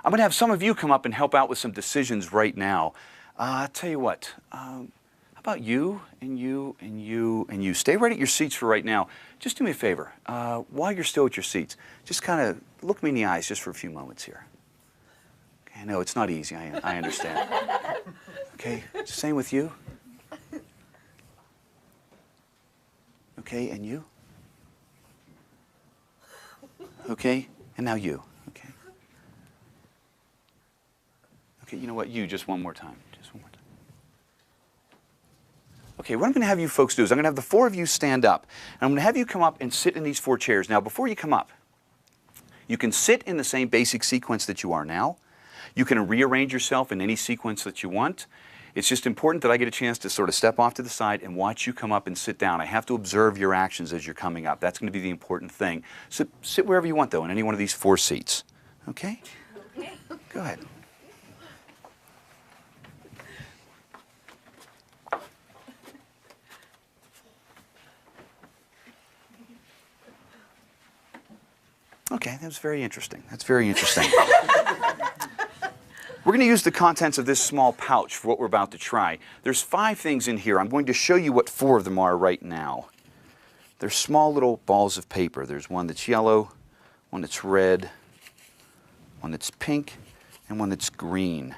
I'm going to have some of you come up and help out with some decisions right now. I'll tell you what, how about you and you and you and you? Stay right at your seats for right now. Just do me a favor. While you're still at your seats, just kind of look me in the eyes just for a few moments here. Okay, I know it's not easy, I understand. Okay, same with you. Okay, and you? Okay, and now you. Okay. Okay, you know what? You, just one more time. Just one more time. Okay, what I'm going to have you folks do is I'm going to have the four of you stand up. And I'm going to have you come up and sit in these four chairs. Now, before you come up, you can sit in the same basic sequence that you are now. You can rearrange yourself in any sequence that you want. It's just important that I get a chance to sort of step off to the side and watch you come up and sit down. I have to observe your actions as you're coming up. That's going to be the important thing. So sit wherever you want, though, in any one of these four seats. Okay? Okay. Go ahead. Okay, that was very interesting. That's very interesting. We're going to use the contents of this small pouch for what we're about to try. There's 5 things in here. I'm going to show you what 4 of them are right now. They're small little balls of paper. There's one that's yellow, one that's red, one that's pink, and one that's green.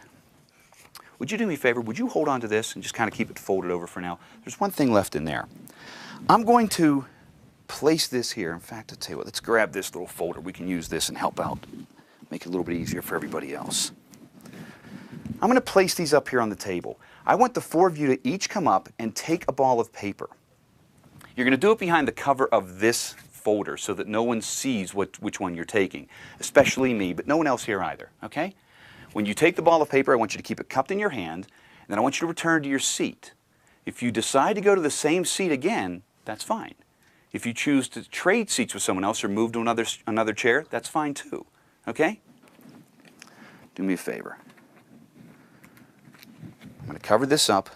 Would you do me a favor? Would you hold on to this and just kind of keep it folded over for now? There's one thing left in there. I'm going to place this here. In fact, I'll tell you what, let's grab this little folder. We can use this and help out. Make it a little bit easier for everybody else. I'm going to place these up here on the table. I want the 4 of you to each come up and take a ball of paper. You're going to do it behind the cover of this folder so that no one sees which one you're taking, especially me, but no one else here either, okay? When you take the ball of paper, I want you to keep it cupped in your hand, and then I want you to return to your seat. If you decide to go to the same seat again, that's fine. If you choose to trade seats with someone else or move to another chair, that's fine too, okay? Do me a favor. I'm going to cover this up.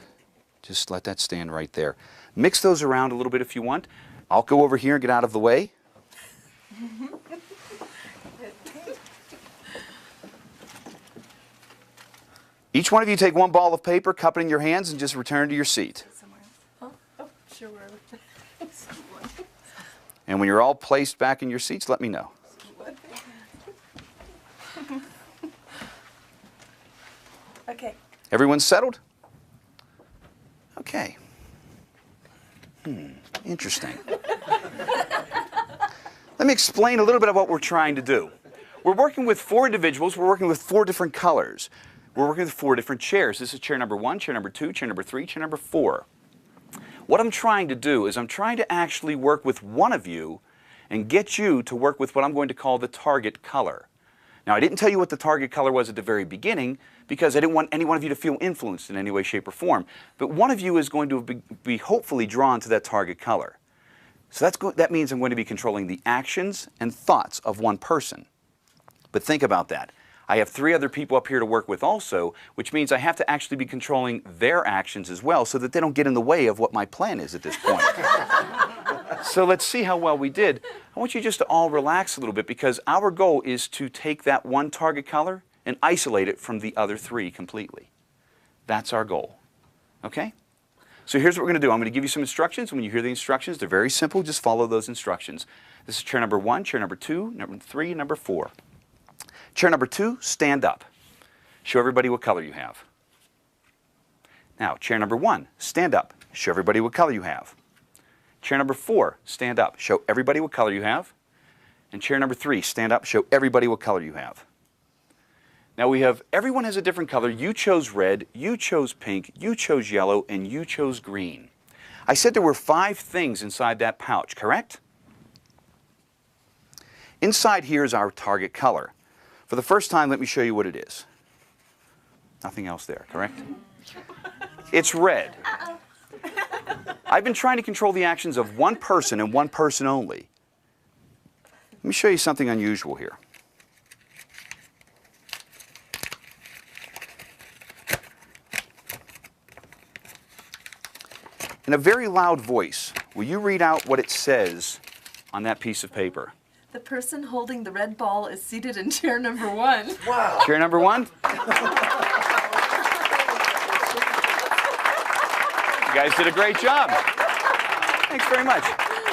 Just let that stand right there. Mix those around a little bit if you want. I'll go over here and get out of the way. Each one of you take one ball of paper, cup it in your hands, and just return to your seat. Huh? Oh, sure. And when you're all placed back in your seats, let me know. Okay. Everyone's settled? Okay. Interesting. Let me explain a little bit of what we're trying to do. We're working with 4 individuals. We're working with 4 different colors. We're working with 4 different chairs. This is chair number 1, chair number 2, chair number 3, chair number 4. What I'm trying to do is I'm trying to actually work with one of you and get you to work with what I'm going to call the target color. Now, I didn't tell you what the target color was at the very beginning because I didn't want any one of you to feel influenced in any way, shape, or form. But one of you is going to be hopefully drawn to that target color. So that means I'm going to be controlling the actions and thoughts of one person. But think about that. I have 3 other people up here to work with also, which means I have to actually be controlling their actions as well so that they don't get in the way of what my plan is at this point. So let's see how well we did. I want you just to all relax a little bit because our goal is to take that one target color and isolate it from the other 3 completely. That's our goal. Okay? So here's what we're going to do. I'm going to give you some instructions. When you hear the instructions, they're very simple. Just follow those instructions. This is chair number 1, chair number 2, number 3, number 4. Chair number 2, stand up. Show everybody what color you have. Now, chair number 1, stand up. Show everybody what color you have. Chair number 4, stand up. Show everybody what color you have. And chair number 3, stand up. Show everybody what color you have. Now everyone has a different color. You chose red, you chose pink, you chose yellow, and you chose green. I said there were 5 things inside that pouch, correct? Inside here is our target color. For the first time, let me show you what it is. Nothing else there, correct? It's red. I've been trying to control the actions of one person and one person only. Let me show you something unusual here. In a very loud voice, will you read out what it says on that piece of paper? The person holding the red ball is seated in chair number 1. Wow. Chair number 1. You guys did a great job. Thanks very much.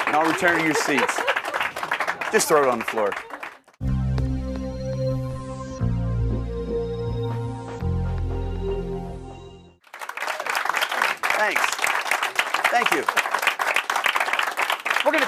And I'll return to your seats. Just throw it on the floor. Thanks. Thank you. We're going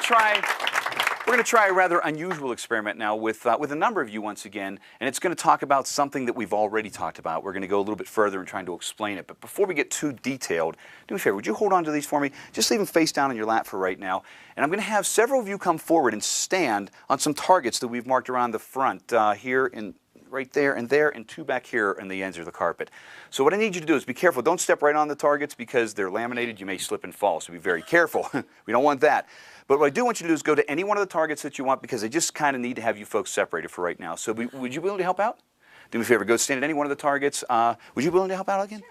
to try a rather unusual experiment now with a number of you once again, and it's going to talk about something that we've already talked about. We're going to go a little bit further in trying to explain it. But before we get too detailed, do me a favor, would you hold on to these for me? Just leave them face down on your lap for right now. And I'm going to have several of you come forward and stand on some targets that we've marked around the front here and right there, and 2 back here in the ends of the carpet. So what I need you to do is be careful. Don't step right on the targets because they're laminated. You may slip and fall, so be very careful. We don't want that. But what I do want you to do is go to any one of the targets that you want because I just kind of need to have you folks separated for right now. So would you be willing to help out? Do me a favor. Go stand at any one of the targets. Would you be willing to help out again?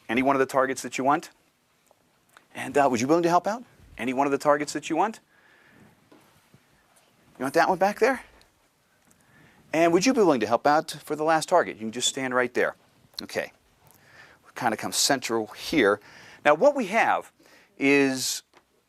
Any one of the targets that you want? And would you be willing to help out? Any one of the targets that you want? You want that one back there? And would you be willing to help out for the last target? You can just stand right there. Okay. We'll kind of come central here. Now what we have is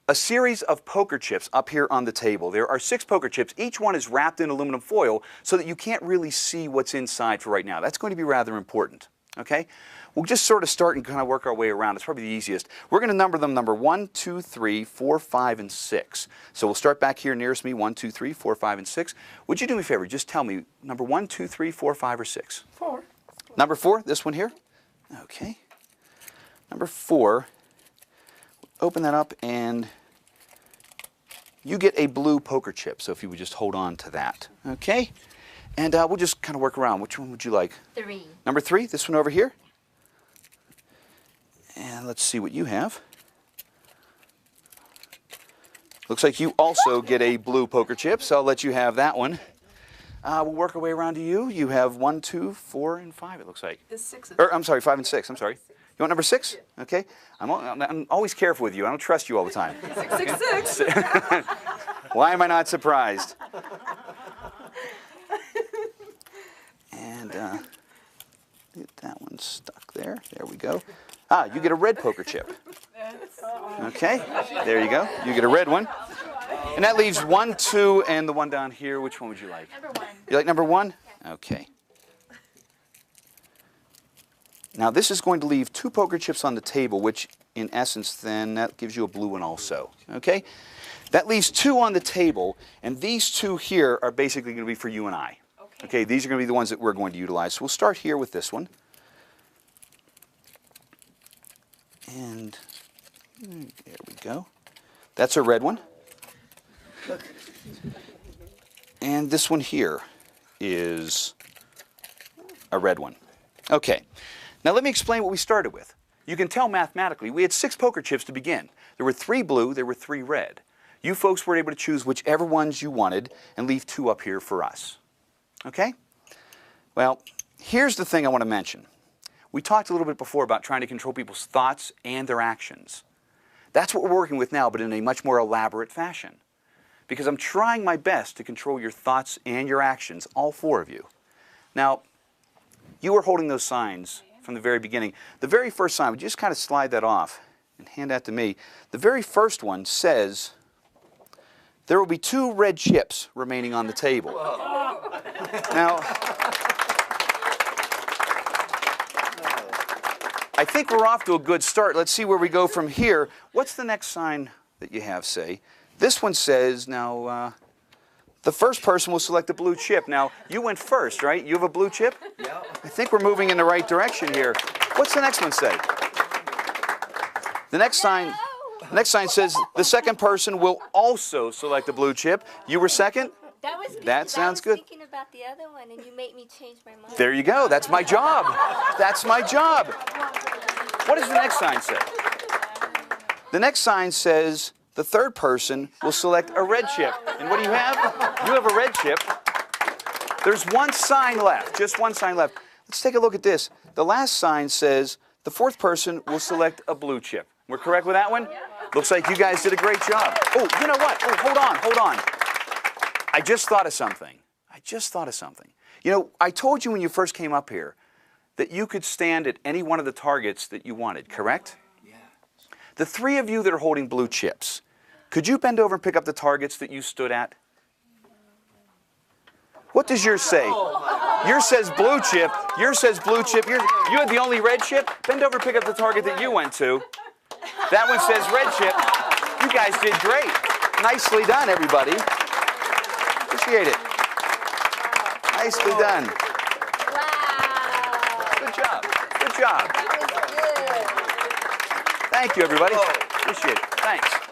a series of poker chips up here on the table. There are 6 poker chips. Each one is wrapped in aluminum foil so that you can't really see what's inside for right now. That's going to be rather important. Okay? We'll just sort of start and kind of work our way around. It's probably the easiest. We're going to number them number 1, 2, 3, 4, 5, and 6. So we'll start back here nearest me, 1, 2, 3, 4, 5, and 6. Would you do me a favor? Just tell me number 1, 2, 3, 4, 5, or 6? 4. Number 4, this one here? Okay. Number 4, open that up and you get a blue poker chip. So if you would just hold on to that. Okay? And we'll just kind of work around. Which one would you like? 3. Number 3, this one over here. And let's see what you have. Looks like you also get a blue poker chip, so I'll let you have that one. We'll work our way around to you. You have 1, 2, 4, and 5, it looks like. Is 6 I'm sorry, 5 and 6. I'm sorry. You want number 6? Okay. I'm always careful with you. I don't trust you all the time. 666. Why am I not surprised? And get that one stuck there. There we go. You get a red poker chip. Okay, there you go. You get a red one. And that leaves 1, 2, and the one down here. Which one would you like? Number 1. You like number 1? Okay. Now this is going to leave 2 poker chips on the table, which in essence then that gives you a blue one also. Okay? That leaves 2 on the table, and these 2 here are basically going to be for you and I. Okay, these are going to be the ones that we're going to utilize. So we'll start here with this one. And there we go. That's a red one. And this one here is a red one. Okay. Now let me explain what we started with. You can tell mathematically we had 6 poker chips to begin. There were 3 blue, there were 3 red. You folks were able to choose whichever ones you wanted and leave 2 up here for us. Okay? Well, here's the thing I want to mention. We talked a little bit before about trying to control people's thoughts and their actions. That's what we're working with now, but in a much more elaborate fashion. Because I'm trying my best to control your thoughts and your actions, all 4 of you. Now, you were holding those signs from the very beginning. The very first sign, would you just kind of slide that off and hand that to me? The very first one says, there will be 2 red chips remaining on the table. Now, I think we're off to a good start. Let's see where we go from here. What's the next sign that you have say? This one says, now, the first person will select a blue chip. Now, you went first, right? You have a blue chip? Yeah. I think we're moving in the right direction here. What's the next one say? The next sign says the second person will also select a blue chip. You were second? That was good. That sounds good. I was thinking about the other one, and you made me change my mind. There you go. That's my job. That's my job. What does the next sign say? The next sign says the third person will select a red chip. And what do you have? You have a red chip. There's 1 sign left, just 1 sign left. Let's take a look at this. The last sign says the 4th person will select a blue chip. We're correct with that one? Looks like you guys did a great job. Oh, you know what? Oh, hold on. I just thought of something. You know, I told you when you first came up here that you could stand at any one of the targets that you wanted, correct? Yeah. The three of you that are holding blue chips, could you bend over and pick up the targets that you stood at? What does yours say? Yours says blue chip. Yours says blue chip. You had the only red chip? Bend over and pick up the target that you went to. That one says red chip. You guys did great. Nicely done, everybody. Appreciate it. Nicely done. Wow. Good job. Good job. That was good. Thank you, everybody. Appreciate it. Thanks.